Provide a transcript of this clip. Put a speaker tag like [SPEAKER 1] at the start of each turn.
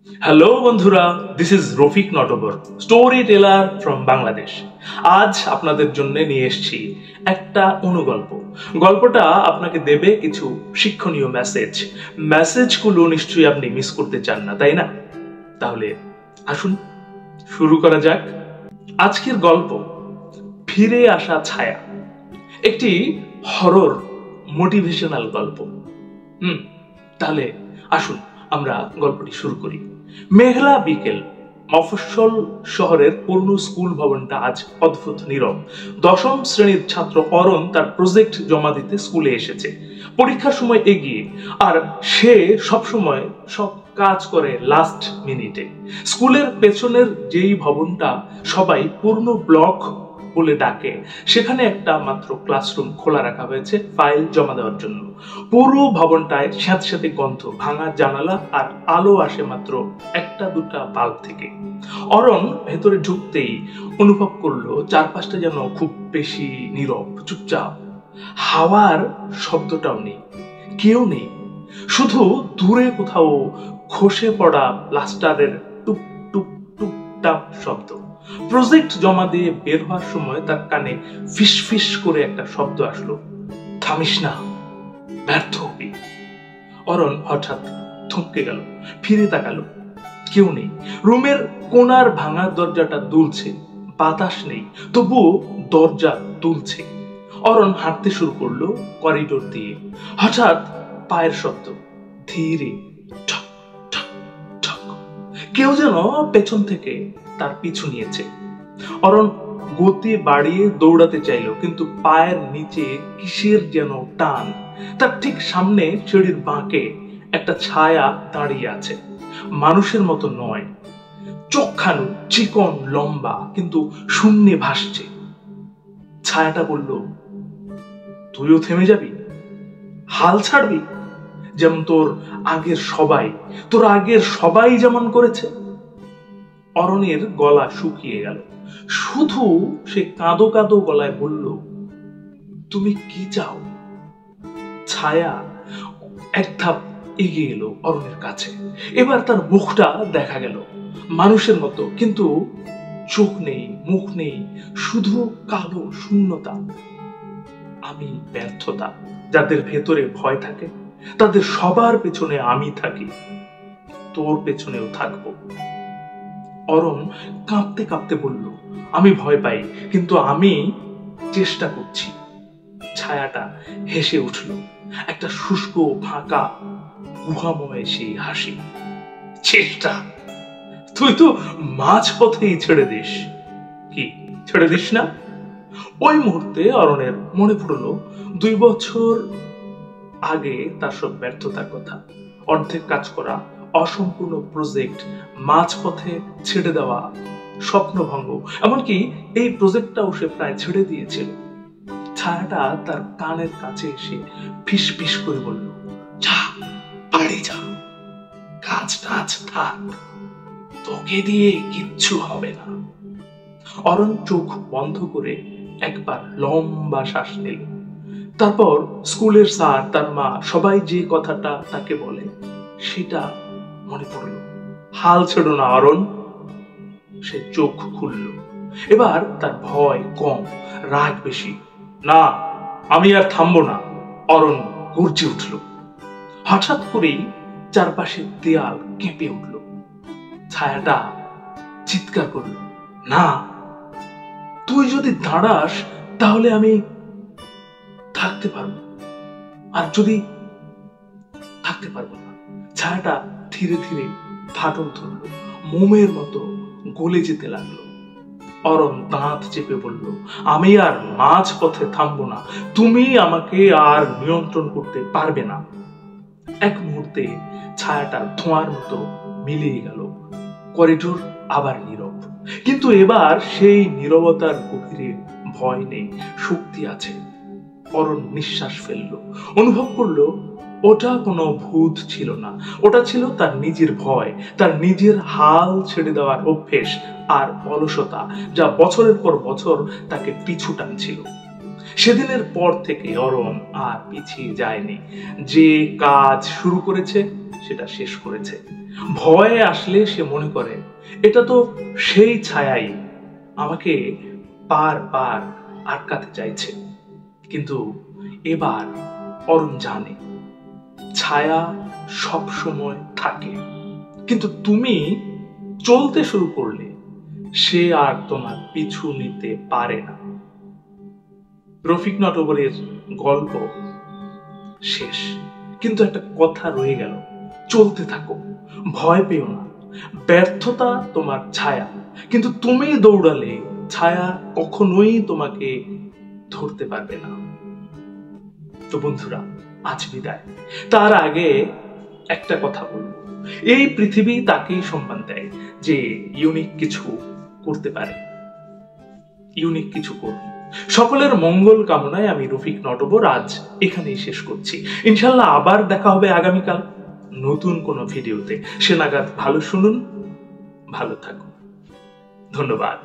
[SPEAKER 1] Hello বন্ধুরা, this is Rafiq Natabar, storyteller from Bangladesh. আজ আপনাদের জন্য নিয়ে এসেছি একটা অনুগল্প। গল্পটা আপনাকে দেবে কিছু শিক্ষণীয় মেসেজগুলো নিশ্চয়ই আপনি মিস করতে চান না, তাই না? তাহলে আসুন শুরু করা যাক। আজকের গল্প ফিরে আসা ছায়া, একটি হরর মোটিভেশনাল গল্প। তাহলে আসুন আমরা গল্পটি শুরু করি। মেঘলা বিকেল, মফস্বল শহরের পুরনো স্কুল ভবনটা আজ অদ্ভুত নীরব। দশম শ্রেণীর ছাত্র অরণ তার প্রজেক্ট জমা দিতে স্কুলে এসেছে। পরীক্ষার সময় এগিয়ে, আর সে সবসময় সব কাজ করে লাস্ট মিনিটে। স্কুলের পেছনের যেই ভবনটা সবাই পুরনো ব্লক বলে ডাকে, সেখানে একটা মাত্র ক্লাসরুম খোলা রাখা হয়েছে ফাইল জমা দেওয়ার জন্য। পুরো ভবনটায় স্যাঁতস্যাঁতে গন্ধ, ভাঙা জানালা, আর আলো আসে মাত্র একটা দুটা বাল্ব থেকে। অরণ ভেতরে ঢুকতেই অনুভব করলো চারপাশটা যেন খুব বেশি নীরব, চুপচাপ। হাওয়ার শব্দটাও নেই, কেউ নেই, শুধু দূরে কোথাও খসে পড়া প্লাস্টারের টুপ টুপ টুপ টাপ শব্দ। প্রজেক্ট জমা দিয়ে বের হওয়ার সময় তার কানে ফিস ফিস করে একটা শব্দ আসলো, থামিস না, ব্যর্থ হবি। অরণ হঠাৎ থমকে গেল, ফিরে তাকালো, কেউ নেই। রুমের কোণার ভাঙা দরজাটা দুলছে, বাতাস নেই, তবুও দরজা দুলছে। অরণ হাঁটতে শুরু করলো করিডোর দিয়ে। হঠাৎ পায়ের শব্দ, ধীরে, ঠক ঠক ঠক। কেউ যেন পেছন থেকে তার পিছু নিয়েছে। অরণ গতি বাড়িয়ে দৌড়াতে চাইলো, কিন্তু পায়ের নিচে কিসের যেন টান। তার ঠিক সামনে সিঁড়ির বাঁকে একটা ছায়া দাঁড়িয়ে আছে, মানুষের মতো নয়, চোখখানু চিকন, লম্বা, কিন্তু শূন্যে ভাসছে। ছায়াটা বলল, তুইও থেমে যাবি, হাল ছাড়বি, যেমন তোর আগের সবাই যেমন করেছে। অরণের গলা শুকিয়ে গেল, শুধু সে কাঁদো কাঁদো গলায় বলল, তুমি কি চাও? ছায়া এক ধাপ এগিয়ে এলো অরণের কাছে। এবার তার মুখটা দেখা গেল, মানুষের মতো, কিন্তু চোখ নেই, মুখ নেই, শুধু কালো শূন্যতা। আমি ব্যর্থতা, যাদের ভেতরে ভয় থাকে তাদের সবার পেছনে আমি থাকি, তোর পেছনেও থাকবো। অরণ কাঁপতে কাঁপতে বলল, আমি ভয় পাই, কিন্তু আমি চেষ্টা করছি। ছায়াটা হেসে উঠল, একটা শুষ্ক, ফাঁকা, গুহাময় সেই হাসি। চেষ্টা? তুই তো মাঝ পথেই ছেড়ে দিস। কি ছেড়ে দিস না? ওই মুহূর্তে অরণের মনে পড়লো 2 বছর আগে তার সব ব্যর্থতার কথা। অর্ধেক কাজ করা, অসম্পূর্ণ প্রজেক্ট, মাঝপথে ছেড়ে দেওয়া, স্বপ্নভঙ্গ, এমনকি এই প্রজেক্টটাও সে প্রায় ছেড়ে দিয়েছিল। ছায়াটা তার কানের কাছে এসে ফিস ফিস করে বলল, যা, বাড়ি যা, কাজ টাজ থাক, তোকে দিয়ে কিচ্ছু হবে না। অরণ চোখ বন্ধ করে একবার লম্বা শ্বাস নিল। তারপর স্কুলের স্যার, তার মা, সবাই যে কথাটা তাকে বলে সেটা মনে পড়ল, হাল ছেড়ো না অরণ। সে চোখ খুলল, এবার তার ভয় কম, রাগ বেশি। না, আমি আর থামবো না, অরণ গর্জে উঠল। হঠাৎ করেই চারপাশের দেয়াল কেঁপে উঠল। ছায়াটা চিৎকার করল, না, তুই যদি দাঁড়াস তাহলে আমি থাকতে পারবো, আর যদি থাকতে পারবো না। ছায়াটা ধীরে ধীরে ফাটল ধরল, মোমের মতো গলে যেতে লাগলো। অরণ দাঁত চেপে বলল, আমি আর মাঝ পথে থামবো না, তুমি আমাকে আর নিয়ন্ত্রণ করতে পারবে না। এক মুহূর্তে ছায়াটা ধোঁয়ার মতো মিলিয়ে গেল। করিডোর আবার নীরব, কিন্তু এবার সেই নীরবতার গভীরে ভয় নেই, শক্তি আছে। অরণ নিঃশ্বাস ফেলল, অনুভব করলো ওটা কোনো ভূত ছিল না, ওটা ছিল তার নিজের ভয়, তার নিজের হাল ছেড়ে দেওয়ার অভ্যেস আর অলসতা, যা বছরের পর বছর তাকে পিছু টানছিল। সেদিনের পর থেকে অরণ আর পিছিয়ে যায়নি। যে কাজ শুরু করেছে সেটা শেষ করেছে। ভয় আসলে সে মনে করে এটা তো সেই ছায়াই আমাকে বারবার আটকাতে চাইছে। কিন্তু এবার অরুণ জানে ছায়া সব সময় থাকে, কিন্তু তুমি চলতে শুরু করলে সে আর তোমার পিছু নিতে পারে না। রফিক নটবরের গল্প শেষ, কিন্তু একটা কথা রয়ে গেল, চলতে থাকো, ভয় পেও না। ব্যর্থতা তোমার ছায়া, কিন্তু তুমি দৌড়ালে ছায়া কখনোই তোমাকে ধরতে পারবে না। তো বন্ধুরা, আজ বিদায়। তার আগে একটা কথা বলবো, এই পৃথিবী তাকেই সম্মান দেয় যে ইউনিক কিছু করতে পারে। ইউনিক কিছু করুন। সকলের মঙ্গল কামনায় আমি রফিক নটবর আজ এখানেই শেষ করছি। ইনশাল্লাহ আবার দেখা হবে আগামীকাল নতুন কোনো ভিডিওতে। সে নাগাদ ভালো শুনুন, ভালো থাকুন। ধন্যবাদ।